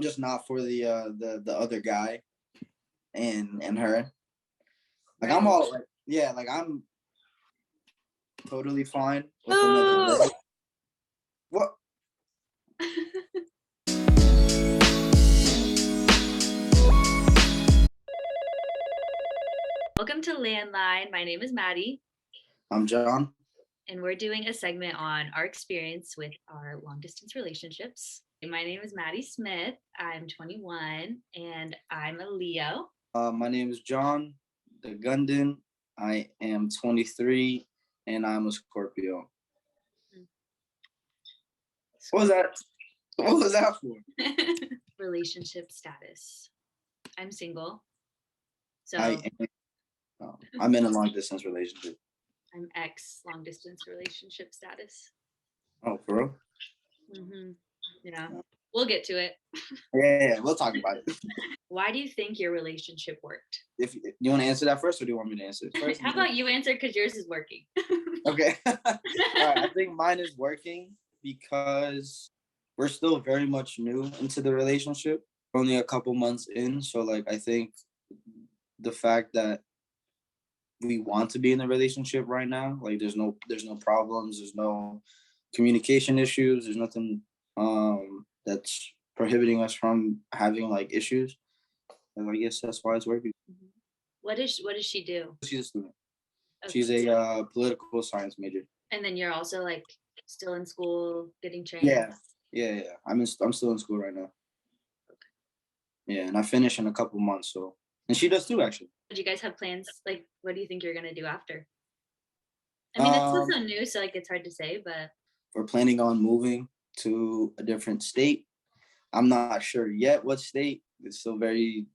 just not for the other guy and her. Like I'm Right. all like, yeah, like I'm totally fine with another Ooh. girl. What? Welcome to Landline. My name is Mady, I'm John. and we're doing a segment on our experience with our long distance relationships. My name is Mady Smith. I'm 21 and I'm a Leo. My name is John the Gundan. I am 23 and I'm a Scorpio. What was that? What was that for? Relationship status. I'm single. So I'm in a long distance relationship. I'm ex long distance relationship status. Oh, for real? Yeah, we'll get to it. Yeah, we'll talk about it. Why do you think your relationship worked? If you want to answer that first, or do you want me to answer it first? How about you answer, because yours is working? Okay. All right. I think mine is working because we're still very much new into the relationship. Only a couple months in, so like I think the fact that we want to be in a relationship right now, like there's no problems, there's no communication issues, there's nothing that's prohibiting us from having like issues. And I guess that's why it's working. What does she do? She's a student. Okay. She's a political science major. And then you're also like still in school, getting trained. Yeah. I'm still in school right now. Okay. Yeah, and I finish in a couple months. So, and she does too, actually. Do you guys have plans? Like, what do you think you're gonna do after? I mean, it's still so new, so like it's hard to say, but we're planning on moving to a different state. I'm not sure yet what state. It's still very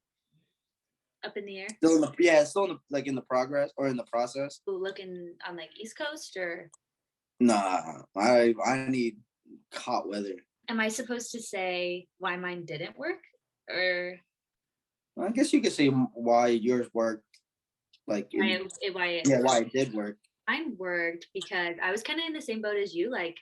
up in the air. Still in the still in the, like in the progress or in the process. Looking on like East Coast or? Nah, I need hot weather. Am I supposed to say why mine didn't work, or? I guess you could say why yours worked. Like why it did work. Mine worked because I was kind of in the same boat as you. Like,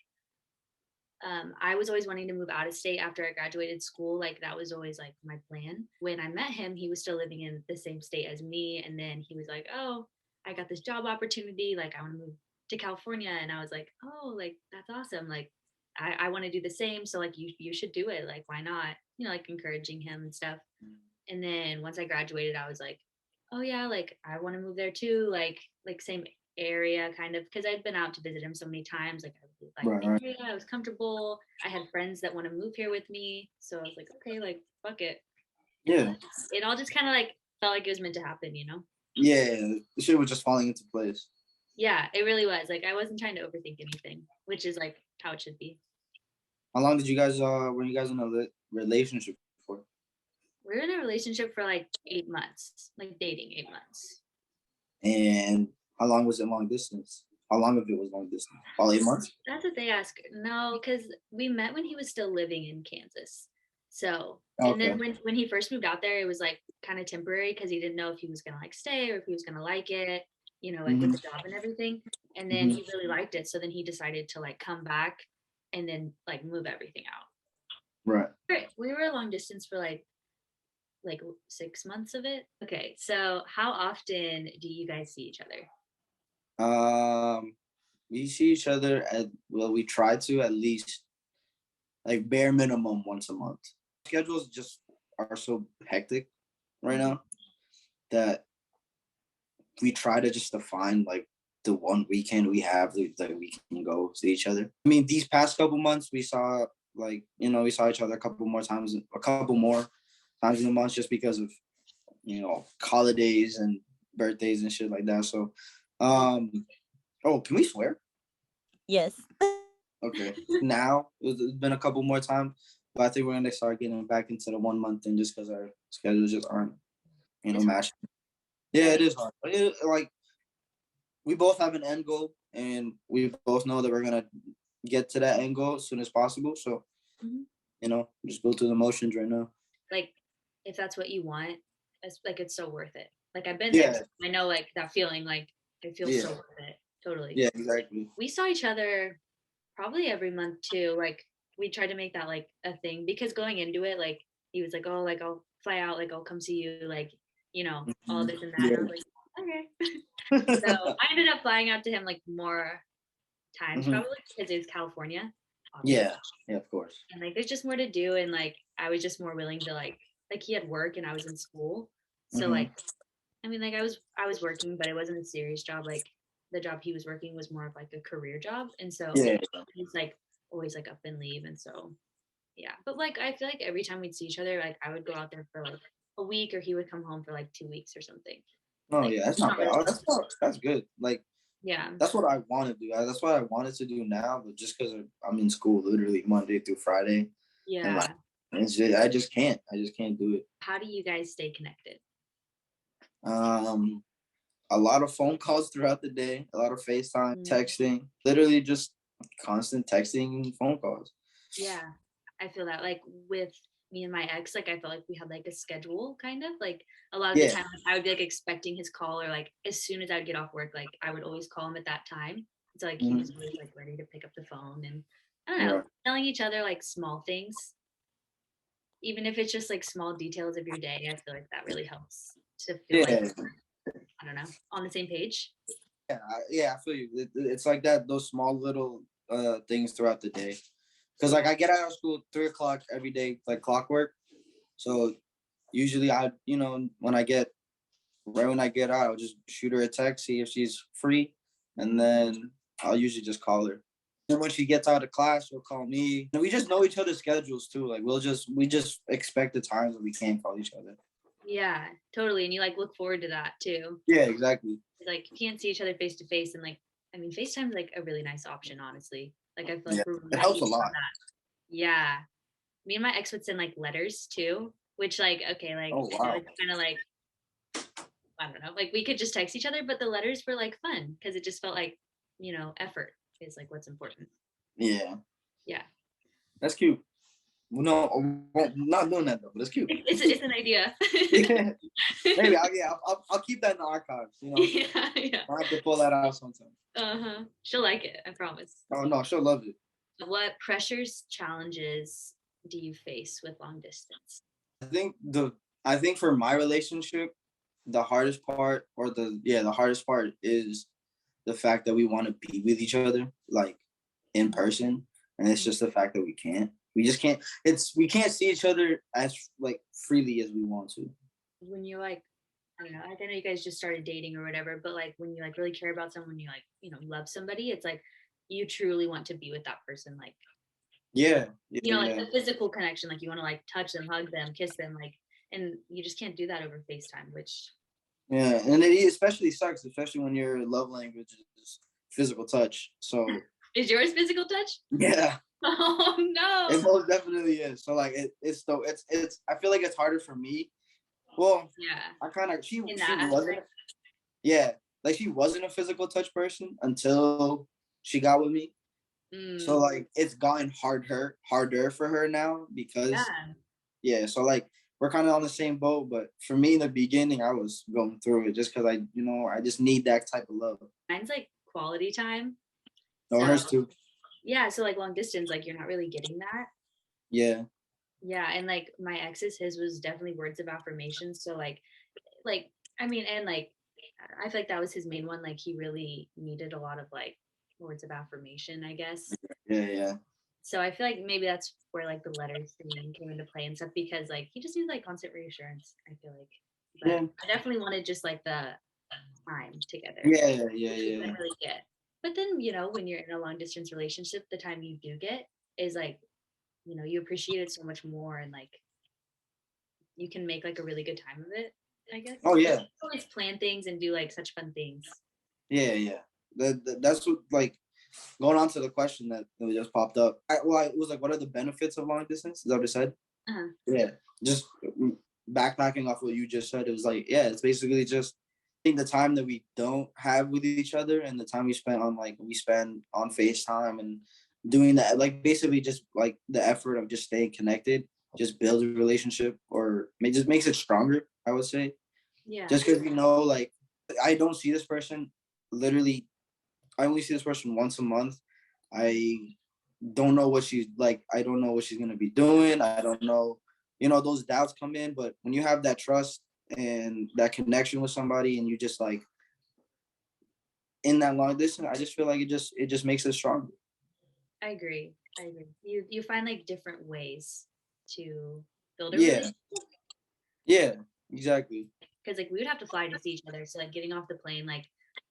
I was always wanting to move out of state after I graduated school. Like that was always like my plan. When I met him, he was still living in the same state as me. And then he was like, oh, I got this job opportunity. Like I want to move to California. And I was like, oh, like that's awesome. Like I want to do the same. So like you should do it. Like, why not? You know, like encouraging him and stuff. And then once I graduated, I was like, oh yeah, like I want to move there too. Like same area kind of, because I'd been out to visit him so many times. Like I was like, right. I was comfortable. I had friends that want to move here with me, so I was like, okay, like fuck it. Yeah, it all just kind of like felt like it was meant to happen, you know? Yeah, the shit was just falling into place. Yeah, it really was. Like I wasn't trying to overthink anything, which is like how it should be. How long did you guys were you guys in a relationship for? We were in a relationship for like 8 months, like dating 8 months. And how long was it long distance? How long of it was long distance? All 8 months? That's what they ask. No, because we met when he was still living in Kansas. So, and then when he first moved out there, it was like kind of temporary because he didn't know if he was gonna like stay or if he was gonna like it, you know, like with the job and everything. And then he really liked it. So then he decided to like come back and then like move everything out. Right. We were long distance for like 6 months of it. Okay, so how often do you guys see each other? We see each other we try to at least like bare minimum once a month. Schedules just are so hectic right now that we try to just define like the one weekend we have that we can go see each other. I mean, these past couple months we saw each other a couple more times in the month just because of holidays and birthdays and shit like that. So can we swear? Yes. Okay. Now it's been a couple more times, but I think we're gonna start getting back into the 1 month thing just because our schedules just aren't matching. Yeah, it is hard. Like we both have an end goal, and we both know that we're gonna get to that end goal as soon as possible. So, just go through the motions right now. Like, if that's what you want, it's so worth it. Like I've been there. So I know like that feeling. Like it feels so worth it. Totally. Yeah, exactly. We saw each other probably every month too. Like we tried to make that like a thing because going into it, like he was like, oh, like I'll fly out, like I'll come see you, like, all Mhm. this and that. And I Yeah. was like, okay. So I ended up flying out to him like more times Mhm. probably because it was California, obviously. Yeah. Yeah, of course. And like there's just more to do, and like I was just more willing to like he had work and I was in school. So Hmm. like I mean like I was working, but it wasn't a serious job. Like the job he was working was more of like a career job. And so Yeah. he's like always like up and leave. And so yeah. But like I feel like every time we'd see each other, like I would go out there for like a week or he would come home for like 2 weeks or something. Oh Like yeah, that's it's not not bad. really Oh, that's good. Like yeah. that's what I want to do. That's what I wanted to do now, but just because I'm in school literally Monday through Friday, and like Yeah. I just can't. I just can't do it. How do you guys stay connected? Um, a lot of phone calls throughout the day, a lot of FaceTime, Mm, texting, literally just constant texting and phone calls. yeah. I feel that like with me and my ex, like I felt like we had like a schedule kind of like a lot of the Yeah. time like, I would be like expecting his call or like as soon as I would get off work, like I would always call him at that time. So like he was Mhm. always like ready to pick up the phone and I don't know, Right. telling each other like small things, even if it's just like small details of your day, I feel like that really helps to feel like Yeah. I don't know, on the same page. Yeah, I feel you. It's like that, those small little things throughout the day. Cause like I get out of school 3 o'clock every day, like clockwork. So usually when I get out, I'll just shoot her a text, see if she's free, and then I'll usually just call her. And when she gets out of class, she'll call me. And we just know each other's schedules too. Like we just expect the times when we can't call each other. Yeah, totally. And you like look forward to that too. Yeah, exactly. Like you can't see each other face to face and like I mean FaceTime is like a really nice option, honestly. Like I feel like Yeah, we're really it lucky helps a to have lot. that. Yeah. Me and my ex would send like letters too, which like okay, like Oh I know wow. it's kind of like I don't know, like we could just text each other, but the letters were like fun because it just felt like, effort is like what's important. Yeah, Yeah. that's cute. No, well, not doing that though, but it's cute. It's an idea. Yeah, maybe I'll keep that in the archives. Yeah, yeah. I'll have to pull that out sometime. Uh-huh. She'll like it, I promise. Oh no, she'll love it. What pressures, challenges do you face with long distance? I think for my relationship, the hardest part, or the hardest part is the fact that we want to be with each other, like in person, and it's just the fact that we can't. We just can't. We can't see each other as like freely as we want to. When you're like, I don't know, like I know you guys just started dating or whatever, but like when you like really care about someone, you like, love somebody, it's like you truly want to be with that person. Like, Yeah, like yeah, the physical connection, like you want to like touch them, hug them, kiss them, like, and you just can't do that over FaceTime, which yeah. And it especially sucks, especially when your love language is physical touch. So is yours physical touch? yeah, Oh it no. most definitely is. So like it's I feel like it's harder for me. Well, Yeah. I kind of In she that wasn't. aspect. Yeah, like she wasn't a physical touch person until she got with me. So Mm, like it's gotten harder for her now because yeah. yeah. So like we're kind of on the same boat, but for me in the beginning, I was going through it just because I just need that type of love. Mine's like quality time. No, So hers too. yeah, so like long distance, like you're not really getting that. Yeah. Yeah, and like my ex's, his was definitely words of affirmation. So like I mean, and like I feel like that was his main one. Like he really needed a lot of like words of affirmation, I guess. Yeah. Yeah. So I feel like maybe that's where like the letters thing came into play and stuff because like he just needs like constant reassurance. I feel like, but Yeah. I definitely wanted just like the time together, Yeah. Yeah. Yeah. which we Yeah. didn't really get. But then when you're in a long distance relationship, the time you do get is like you appreciate it so much more and like you can make like a really good time of it, I guess. Oh Like, yeah. you always plan things and do like such fun things. Yeah. Yeah. That's what, like, going on to the question that just popped up. It was like, what are the benefits of long distance? Is that what it said? Uh-huh. Yeah, just backpacking off what you just said. It was like, yeah, it's basically just I think the time that we don't have with each other and the time we spend on FaceTime and doing that, like basically just like the effort of just staying connected, just builds a relationship, or it just makes it stronger, I would say. Yeah. Just because like I don't see this person literally, I only see this person once a month. I don't know what she's like. I don't know what she's gonna be doing. I don't know, those doubts come in. But when you have that trust and that connection with somebody, and you just like in that long distance, I just feel like it just makes it stronger. I agree. I agree. You find like different ways to build a Yeah, relationship yeah, exactly. because like we would have to fly to see each other. So like getting off the plane, like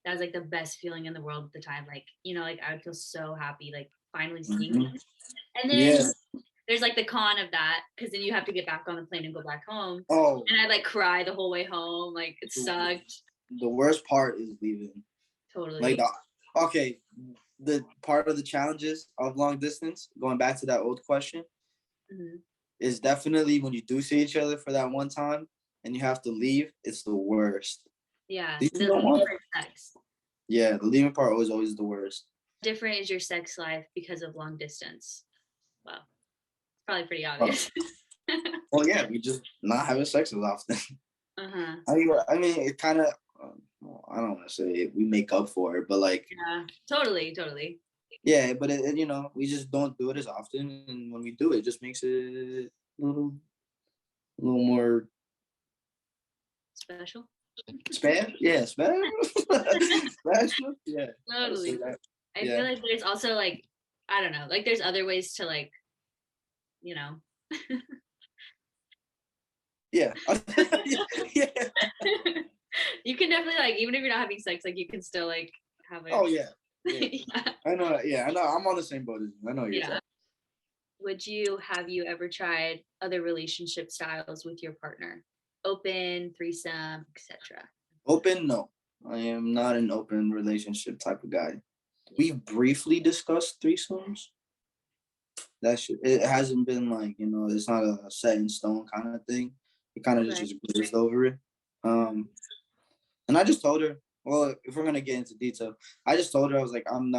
that was like the best feeling in the world at the time. Like, like I would feel so happy, like finally seeing Mhm. him. And then Yeah. there's like the con of that because then you have to get back on the plane and go back home. Oh, And I like cry the whole way home. Like it sucked. the worst part is leaving. Like Totally. okay, the part of the challenges of long distance, going back to that old question, Mhm. is definitely when you do see each other for that one time and you have to leave. It's the worst. Yeah. You The don't leaving want. part sucks. Yeah, the leaving part was always the worst. Different is your sex life because of long distance. Well, it's probably pretty Oh, obvious. well, yeah, we just not having sex as often. Uh-huh. I mean, it kind of. I don't want to say we make up for it, but like, Yeah. Totally. Totally. yeah, but we just don't do it as often, and when we do, it just makes it little, a little more Special. spam. Yeah, spam. Special. Yeah, I would say Totally. that. I Yeah, feel like there's also like, I don't know, like there's other ways to like, you know, yeah, yeah. you can definitely like, even if you're not having sex, like you can still like have Oh a, yeah, yeah. yeah. I know. Yeah, I know. I'm on the same boat as you. I know what you're Yeah. saying. Have you ever tried other relationship styles with your partner? Open, threesome, etc. Open? No, I am not an open relationship type of guy. Yeah. We briefly discussed threesomes. That shit. It hasn't been like it's not a set in stone kind of thing. It kind of Okay. just glazed over it. And I just told her. Well, if we're gonna get into detail, I just told her I was like, I'm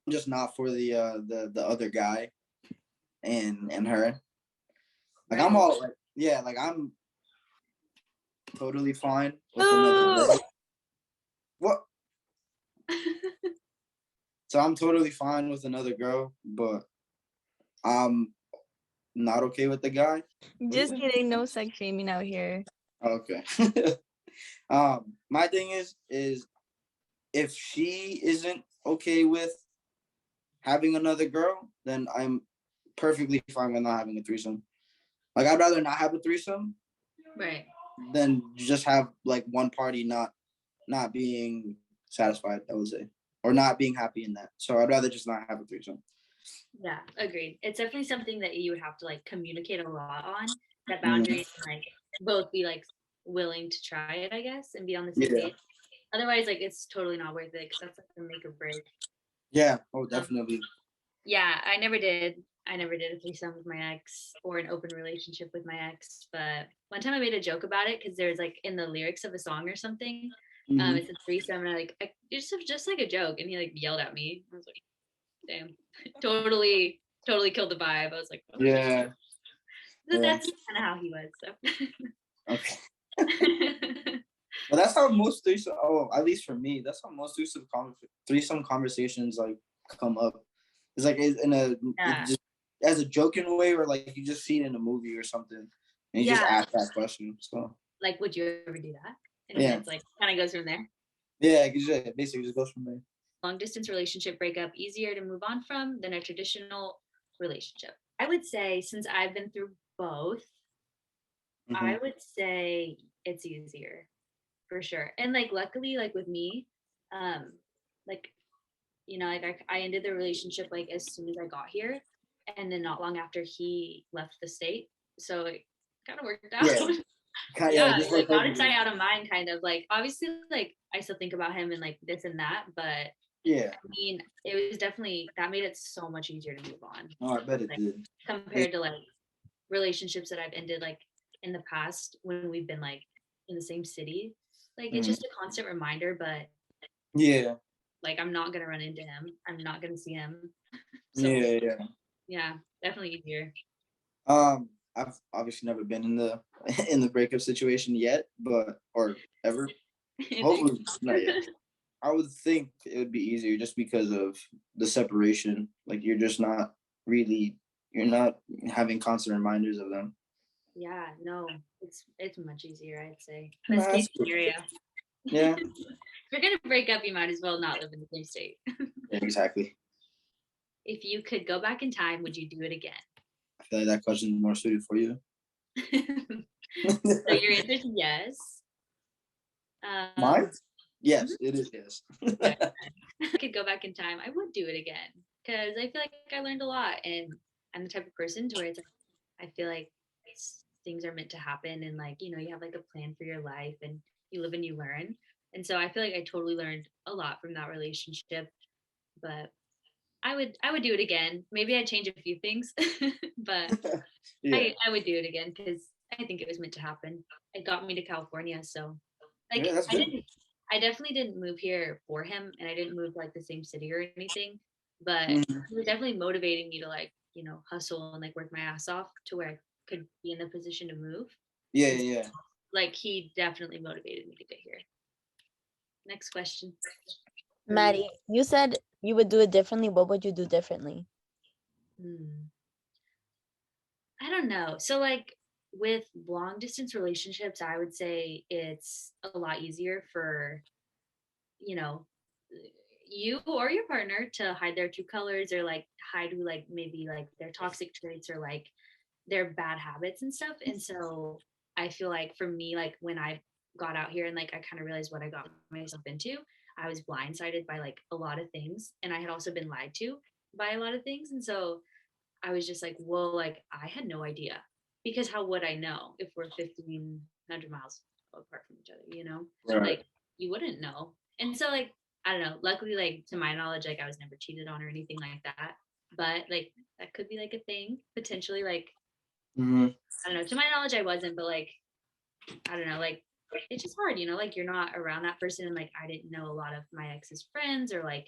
just not for the other guy and her. Like Right. I'm all like, yeah, like I'm totally fine with another girl. What? So I'm totally fine with another girl, but I'm not okay with the guy. Just kidding, no sex shaming out here. Okay. My thing is if she isn't okay with having another girl, then I'm perfectly fine with not having a threesome. Like I'd rather not have a threesome Right. than just have like one party not being satisfied, I would say, or not being happy in that. So I'd rather just not have a threesome. Yeah, agreed. It's definitely something that you would have to like communicate a lot on that Mhm. boundaries and like both be like willing to try it, I guess, and be on the same Yeah. page. Otherwise, like it's totally not worth it because that's like a make or break. Yeah. Oh, definitely. Yeah, I never did. I never did a threesome with my ex or an open relationship with my ex. But one time I made a joke about it because there's like in the lyrics of a song or something, Mhm. it's a threesome, and it's just like a joke, and he like yelled at me. I was like, damn, totally, totally killed the vibe. I was like, oh, Yeah. so Yeah. that's kind of how he was. So. Okay. But that's how most threesome. Oh, at least for me, that's how most threesome conversations like come up. It's like in a Yeah. just as a joking way, or like you just see it in a movie or something, and you just Yeah. ask that question. So Like, would you ever do that? And yeah, it's like kind of goes from there. yeah, basically just goes from there. Long distance relationship breakup easier to move on from than a traditional relationship? I would say since I've been through both, I would say it's easier for sure. And like luckily, like with me, um, like like I ended the relationship like as soon as I got here, and then not long after he left the state. So it kind of worked out. Yeah, Yeah, just like out of perfectly. sight, out of mind, kind of like obviously like I still think about him and like this and that, but Yeah. I mean, it was definitely that made it so much easier to move on. Oh, I bet it Like did. compared to like relationships that I've ended like in the past when we've been like in the same city. Like it's just a constant reminder, but Yeah. like I'm not gonna run into him. I'm not gonna see him. So Yeah. yeah, definitely easier. I've obviously never been in the in the breakup situation yet, or ever. Hopefully not yet. I would think it would be easier just because of the separation. Like you're not having constant reminders of them. Yeah, no, it's much easier, I'd say. Nah, Best case that's good. scenario. Yeah, If you're gonna break up, you might as well not live in the same state. yeah, exactly. If you could go back in time, would you do it again? I feel like that question is more suited for you. So your answer is yes. Mine? Um, Yes, mhm, it is yes. yeah. If I could go back in time, I would do it again because I feel like I learned a lot, and I'm the type of person to where it's like, I feel like things are meant to happen, and like you have like a plan for your life, and you live and you learn. And so I feel like I totally learned a lot from that relationship. But I would do it again. Maybe I'd change a few things, but Yeah, I would do it again because I think it was meant to happen. It got me to California, so like yeah, that's good. I definitely didn't move here for him, and I didn't move like the same city or anything, but Mhm. he was definitely motivating me to like hustle and like work my ass off to where I could be in the position to move. Yeah, And so, yeah, like he definitely motivated me to get here. Next question. Maddie, you said you would do it differently. What would you do differently? Hmm. I don't know. So like with long distance relationships, I would say it's a lot easier for, you know, you or your partner to hide their true colors or like hide who like maybe like their toxic traits or like their bad habits and stuff. And so I feel like for me, like when I got out here and like I kind of realized what I got myself into, I was blindsided by like a lot of things. And I had also been lied to by a lot of things. And so I was just like, whoa, like I had no idea. Because how would I know if we're 1,500 miles apart from each other? right. Like you wouldn't know. And so, like, I don't know. Luckily, like, to my knowledge, like, I was never cheated on or anything like that. But, like, that could be like a thing potentially. Like, Hmm. I don't know. To my knowledge, I wasn't, but like, I don't know. Like, it's just hard, like, you're not around that person. And, like, I didn't know a lot of my ex's friends or like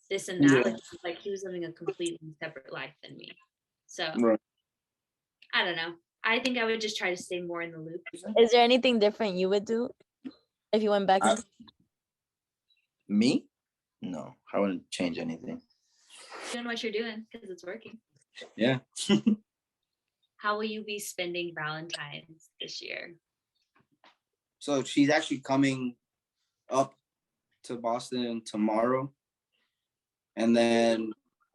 this and that. Yeah, Like he was living a completely separate life than me. So, right. I don't know. I think I would just try to stay more in the loop. Is there anything different you would do if you went back I, in? me? No, I wouldn't change anything. Doing what you're doing because it's working. Yeah. How will you be spending Valentine's this year? So she's actually coming up to Boston tomorrow, and then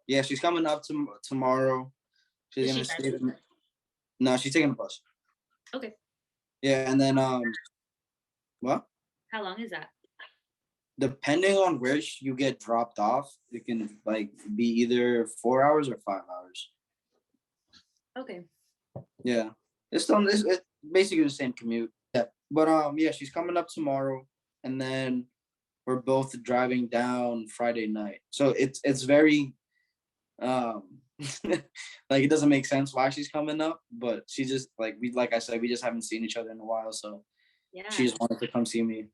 yeah, she's coming up tomorrow. She's Is she gonna stay. driving? No, she's taking the bus. Okay. Yeah, and then what? How long is that? Depending on where you get dropped off, it can like be either 4 hours or 5 hours. Okay. Yeah, it's basically the same commute. Yeah, but yeah, she's coming up tomorrow, and then we're both driving down Friday night. So it's very um like it doesn't make sense why she's coming up, but she just like I said, we just haven't seen each other in a while, so she Yeah. just wanted to come see me.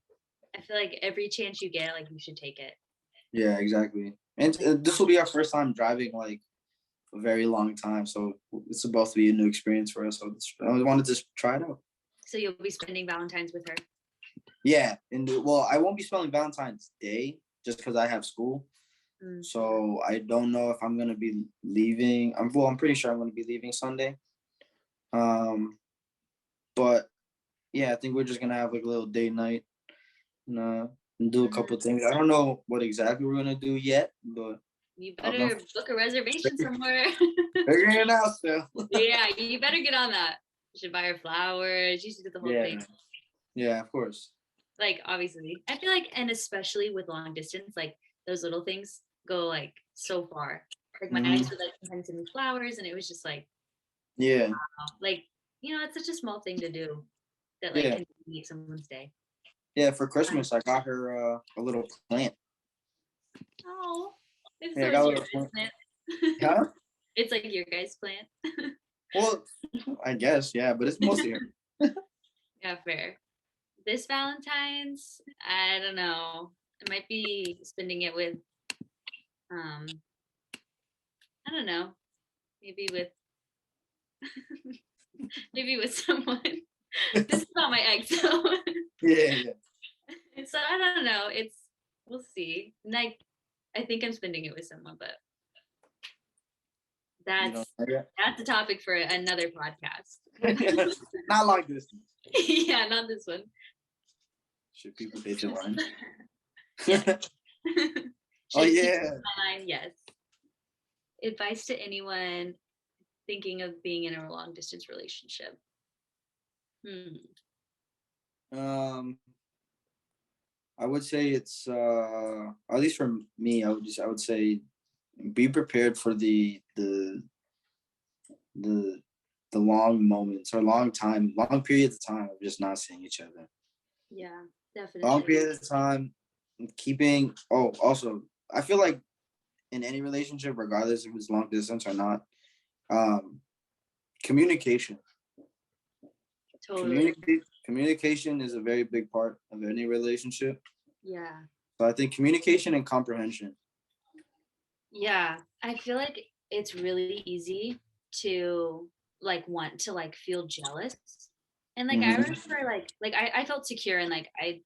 I feel like every chance you get, like you should take it. Yeah, exactly. And this will be our first time driving like a very long time, so it's supposed to be a new experience for us. So I wanted to try it out. So you'll be spending Valentine's with her. Yeah, and well, I won't be spending Valentine's Day just because I have school. Mm. So I don't know if I'm gonna be leaving. I'm pretty sure I'm gonna be leaving Sunday. Um, but yeah, I think we're just gonna have like a little date night and, and do a couple things. I don't know what exactly we're gonna do yet, but You I'm better book a reservation somewhere. figuring it out still. Yeah, you better get on that. You should buy her flowers. You should do the whole Yeah, thing. yeah, of course. Like obviously, I feel like, and especially with long distance, like those little things go like so far. Like my ex would like sometimes send me flowers, and it was just like, Yeah, like it's such a small thing to do that like yeah, can make someone's day. yeah. For Christmas, I got her a little plant. Oh, it's Yeah, I so got it's a your little guys' plant. plant. Huh? It's like your guys' plant. Well, I guess yeah, but it's mostly her. Yeah, fair. This Valentine's, I don't know. I might be spending it with um, I don't know, maybe with maybe with someone. This is not my ex, so Yeah, yeah. so I don't know. We'll see. Like I think I'm spending it with someone, but You know, that's yeah. that's a topic for another podcast. Not long distance. Yeah, not this one. Should people date online? Should Oh people yeah. date online? Yes. Advice to anyone thinking of being in a long distance relationship. I would say it's at least for me, I would say be prepared for the long moments or long periods of time of just not seeing each other. Yeah, Long definitely. periods of time, keeping. Oh, also, I feel like in any relationship, regardless if it's long distance or not, communication. Totally. Communication is a very big part of any relationship. Yeah. So I think communication and comprehension. Yeah, I feel like it's really easy to like want to like feel jealous. And like I Mhm. remember like I felt secure and like I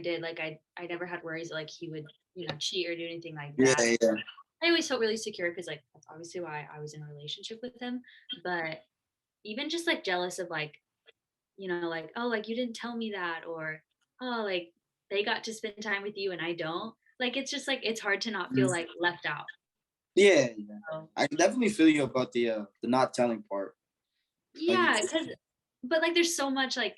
did like I never had worries like he would, you know, cheat or do anything like Yeah, that. yeah. I always felt really secure because like that's obviously why I was in a relationship with him. But even just like jealous of like, you know, like, oh, like you didn't tell me that, or oh, like they got to spend time with you and I don't. Like it's just like it's hard to not feel like left out. Yeah, So, I can definitely feel you about the not telling part. Like, yeah, because but like there's so much like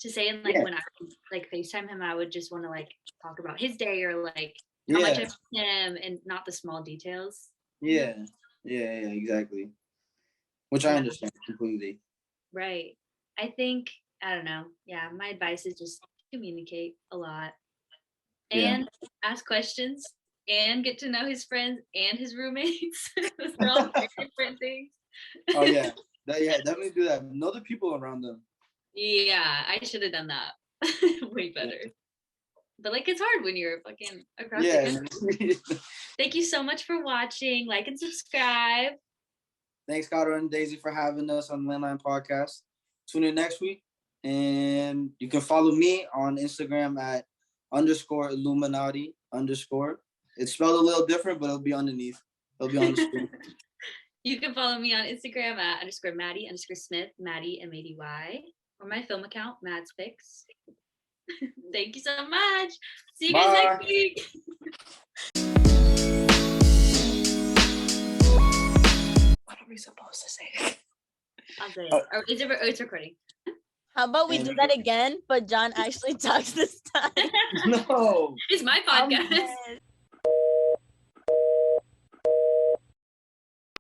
to say, and like yeah, when I would, like FaceTime him, I would just want to like talk about his day or like how much I yeah, miss him and not the small details. yeah, yeah, exactly. Which I Yeah, understand completely. right. I think I don't know. Yeah, my advice is just communicate a lot Yeah. and ask questions and get to know his friends and his roommates. Those are all very different things. Oh yeah, definitely do that. Know the people around them. Yeah, I should have done that way better. Yeah. But like it's hard when you're fucking across the Yeah. country. Thank you so much for watching. Like and subscribe. Thanks, Carter and Daisy, for having us on the Landline podcast. Tune in next week, and you can follow me on Instagram at _Illuminati_. It's spelled a little different, but it'll be underneath. It'll be on the screen. You can follow me on Instagram at _Mady_Smith, Mady and Mady Y, or my film account, Madspix. Thank you so much. See you guys Bye. next week. What are we supposed to say? I'll say it. Or is it? Oh, it's recording. How about we do that again, but John actually talks this time? No. It's my podcast.